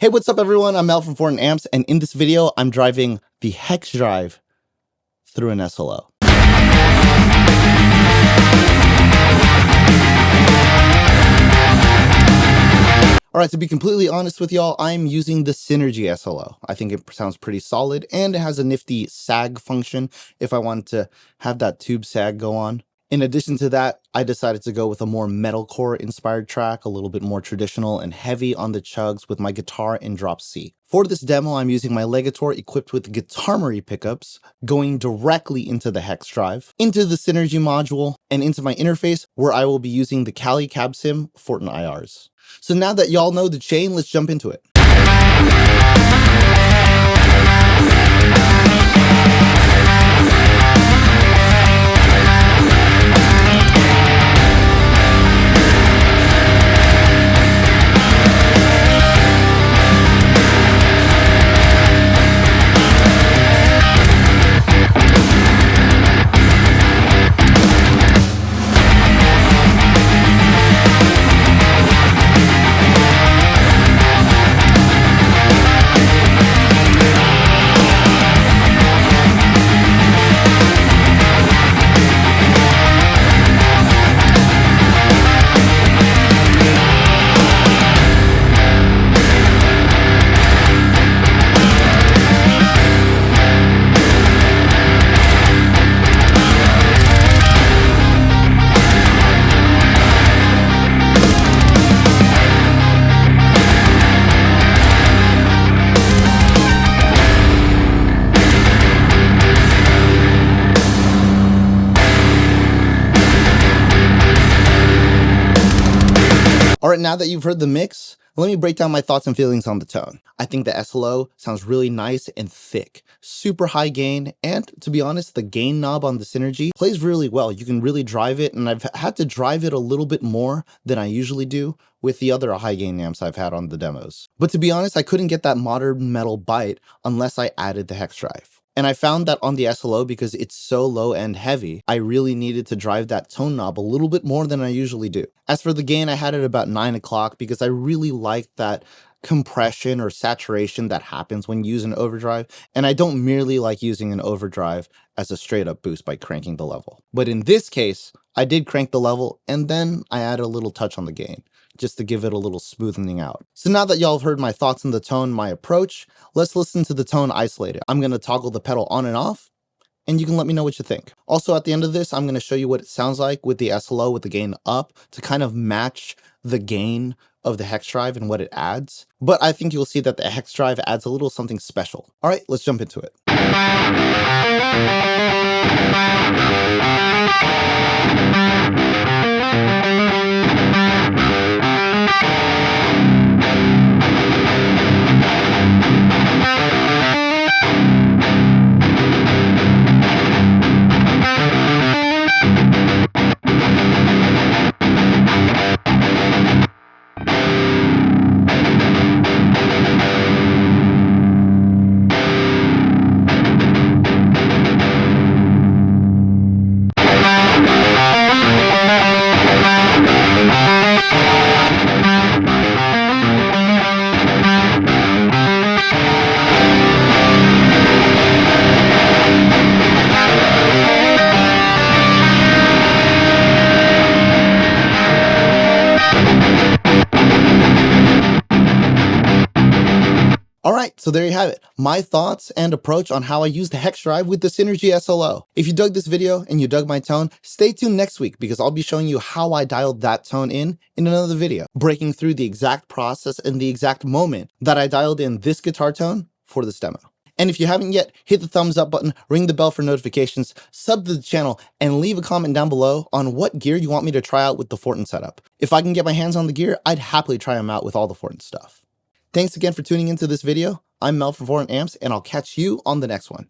Hey, what's up everyone? I'm Mel from Fortin Amps, and in this video, I'm driving the Hexdrive through an SLO. All right, to be completely honest with y'all, I'm using the Synergy SLO. I think it sounds pretty solid, and it has a nifty sag function if I wanted to have that tube sag go on. In addition to that, I decided to go with a more metalcore inspired track, a little bit more traditional and heavy on the chugs with my guitar in drop C. For this demo, I'm using my Legator equipped with Guitarmory pickups, going directly into the Hexdrive, into the Synergy module, and into my interface where I will be using the Cali Cab Sim Fortin IRs. So now that y'all know the chain, let's jump into it. All right, now that you've heard the mix, let me break down my thoughts and feelings on the tone. I think the SLO sounds really nice and thick, super high gain, and to be honest, the gain knob on the Synergy plays really well. You can really drive it, and I've had to drive it a little bit more than I usually do with the other high gain amps I've had on the demos. But to be honest, I couldn't get that modern metal bite unless I added the Hexdrive. And I found that on the SLO, because it's so low and heavy, I really needed to drive that tone knob a little bit more than I usually do. As for the gain, I had it about 9 o'clock because I really like that compression or saturation that happens when you use an overdrive. And I don't merely like using an overdrive as a straight up boost by cranking the level. But in this case, I did crank the level and then I added a little touch on the gain, just to give it a little smoothing out. So now that y'all have heard my thoughts on the tone, my approach, let's listen to the tone isolated. I'm gonna toggle the pedal on and off, and you can let me know what you think. Also, at the end of this, I'm gonna show you what it sounds like with the SLO with the gain up to kind of match the gain of the Hexdrive and what it adds. But I think you'll see that the Hexdrive adds a little something special. All right, let's jump into it. Alright, so there you have it. My thoughts and approach on how I use the Hexdrive with the Synergy SLO. If you dug this video and you dug my tone, stay tuned next week because I'll be showing you how I dialed that tone in another video, breaking through the exact process and the exact moment that I dialed in this guitar tone for this demo. And if you haven't yet, hit the thumbs up button, ring the bell for notifications, sub to the channel, and leave a comment down below on what gear you want me to try out with the Fortin setup. If I can get my hands on the gear, I'd happily try them out with all the Fortin stuff. Thanks again for tuning into this video. I'm Mel from Fortin Amps, and I'll catch you on the next one.